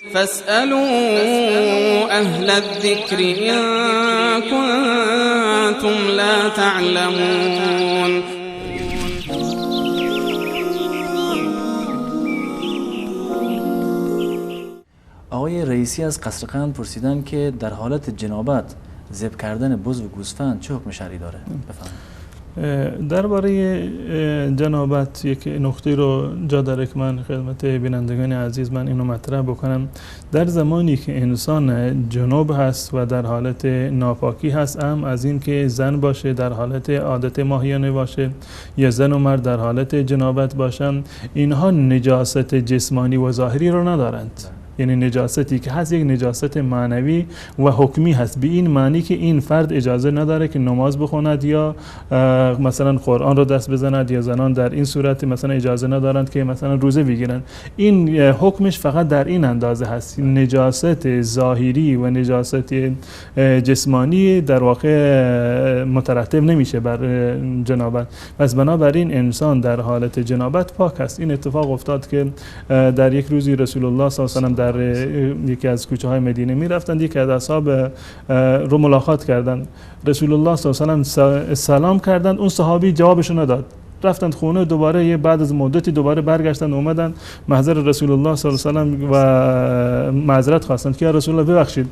فاسألوا أهل الذكر إن كنتم لا تعلمون. آقای رئیسی از قصرقند پرسیدن که در حالت جنابت ذبح کردن بز و گوسفند چه حکم شرعی داره؟ بفرمایید. درباره جنابت یک نکته رو جا داره که من خدمت بینندگان عزیز من اینو مطرح بکنم. در زمانی که انسان جنوب هست و در حالت ناپاکی هست، هم از این که زن باشه در حالت عادت ماهیانه باشه یا زن و مرد در حالت جنابت باشن، اینها نجاست جسمانی و ظاهری رو ندارند. یعنی نجاستی که هست یک نجاست معنوی و حکمی هست، به این معنی که این فرد اجازه نداره که نماز بخوند یا مثلا قرآن رو دست بزند، یا زنان در این صورت مثلا اجازه ندارند که مثلا روزه بگیرن. این حکمش فقط در این اندازه هست. نجاست ظاهری و نجاست جسمانی در واقع مترتب نمیشه بر جنابت. پس بنابراین انسان در حالت جنابت پاک است. این اتفاق افتاد که در یک روزی رسول الله صلی الله علیه و آله در یکی از کوچه های مدینه می رفتند، یکی از اصحاب رو ملاقات کردند. رسول الله صلی الله علیه و آله سلام کردند، اون صحابی جوابشون نداد. رفتند خونه، دوباره بعد از مدتی دوباره برگشتند، اومدن محضر رسول الله صلی الله علیه و آله و معذرت خواستند که یا رسول الله ببخشید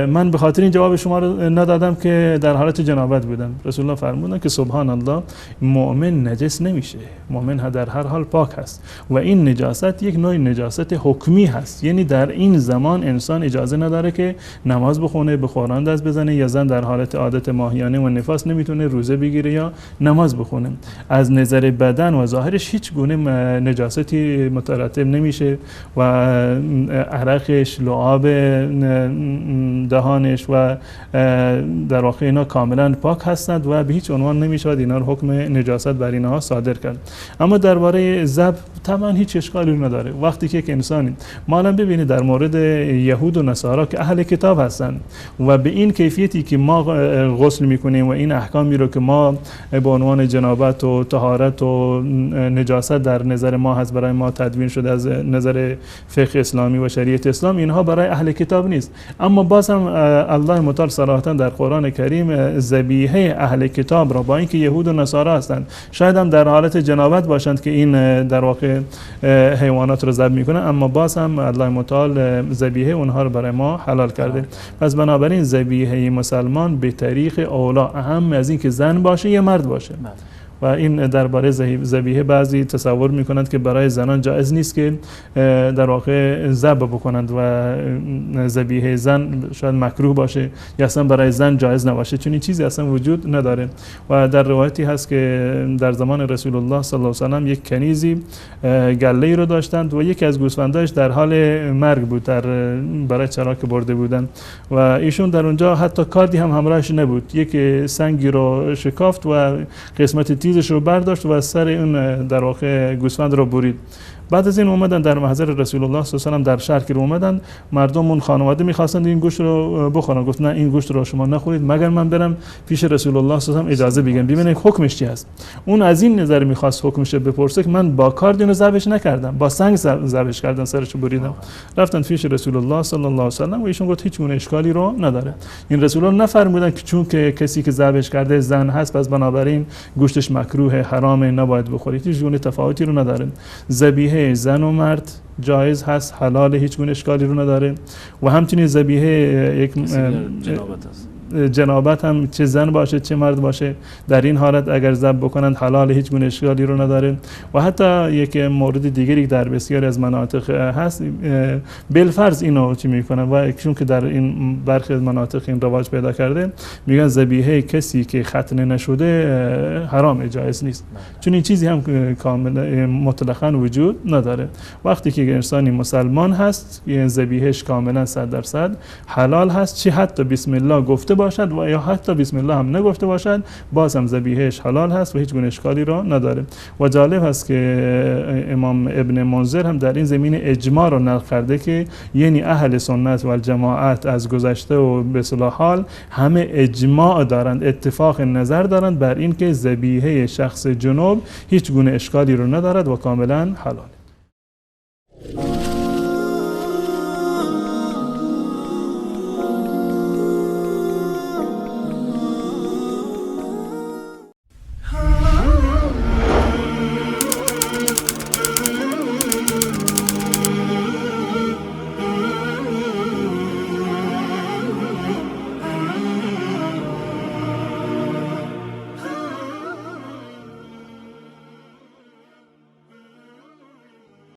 من به خاطر این جواب شما رو ندادم که در حالت جنابت بودم. رسول الله فرمودند که سبحان الله، مؤمن نجس نمیشه، مؤمن در هر حال پاک هست و این نجاست یک نوع نجاست حکمی هست. یعنی در این زمان انسان اجازه نداره که نماز بخونه، به قرآن دست بزنه، یا زن در حالت عادت ماهیانه و نفاس نمیتونه روزه بگیره یا نماز بخونه. از نظر بدن و ظاهرش هیچ گونه نجاستی مترتب نمیشه و عرقش، لعاب دهانش و در واقع اینا کاملا پاک هستند و به هیچ عنوان نمیشود اینا رو حکم نجاست بر اینها صادر کرد. اما درباره ذبح طبعا هیچ اشکالی نداره. وقتی که انسانی ما ببینید در مورد یهود و نصارا که اهل کتاب هستند و به این کیفیتی که ما غسل میکنیم و این احکامی رو که ما به عنوان جنابت و طهارت و نجاست در نظر ما هست برای ما تدوین شده از نظر فقه اسلامی و شریعت اسلام، اینها برای اهل کتاب نیست. اما باز هم الله متعال صراحتا در قرآن کریم ذبیحه اهل کتاب را، با اینکه یهود و نصارا هستند، شاید هم در حالت جنابت باشند که این در واقع حیوانات رو ذبح میکنن، اما باز هم الله متعال ذبیحه اونها رو برای ما حلال کرده. پس بنابراین ذبیحه مسلمان به طریق اولا، اهم از این که زن باشه یا مرد باشه. و این درباره ذبیحه بعضی تصور میکنند که برای زنان جایز نیست که در واقع ذبح بکنند و ذبیحه زن شاید مکروه باشه یا اصلا برای زن جایز نباشه، چون این چیزی اصلا وجود نداره. و در روایتی هست که در زمان رسول الله صلی الله علیه و آله یک کنیزی گله رو داشتند و یکی از گوسفنداش در حال مرگ بود، برای چراک برده بودن و ایشون در اونجا حتی کاردی هم همراهش نبود. یک سنگی رو شکافت و قسمت تیزش رو برداشت و سر اون در واقع گوسفند رو برید. بعد از این اومدن در محضر رسول الله صلی الله علیه و آله در شهر که اومدن، مردم اون خانواده می‌خواستند این گوشت رو بخورن. گفت نه، این گوشت رو شما نخورید مگر من برم پیش رسول الله صلی الله علیه و آله اجازه بگیرم ببینید حکمش چی است. اون از این نظر می‌خواست حکمش رو بپرسه که من با کارد اینو ذبحش نکردم، با سنگ ذبحش کردم، سرش رو بریدم. رفتن پیش رسول الله صلی الله علیه و آله و ایشون گفت هیچ گونه اشکالی رو نداره. این رسول الله نفرمودن که چون که کسی که ذبحش کرده زن هست پس بنابراین گوشتش مکروه، حرامه، نباید بخورید. هیچ گونه تفاوتی رو نداره. ذبیحه زن و مرد جایز هست، حلال، هیچ گونه اشکالی رو نداره. و همچنین ذبیحه یک جنابت هم چه زن باشه چه مرد باشه، در این حالت اگر ذبح بکنند حلال، هیچ گونه اشکالی رو نداره. و حتی یک مورد دیگری در بسیاری از مناطق هست، بالفرض اینو چی میکنن و چون که در این برخی از مناطق این رواج پیدا کرده، میگن ذبیحه کسی که ختنه نشده حرام، جایز نیست، چون این چیزی هم کاملا مطلقاً وجود نداره. وقتی که انسانی مسلمان هست، این ذبیحهش کاملا 100% حلال هست، چه حتی بسم الله گفته باشد و یا حتی بسم الله هم نگفته باشد، باز هم ذبیحهش حلال هست و هیچ گونه اشکالی را نداره. و جالب هست که امام ابن منذر هم در این زمینه اجماع را نقل کرده که یعنی اهل سنت و الجماعت از گذشته و به صلاح حال همه اجماع دارند، اتفاق نظر دارند بر این که ذبیحه شخص جنوب هیچ گونه اشکالی را ندارد و کاملا حلال.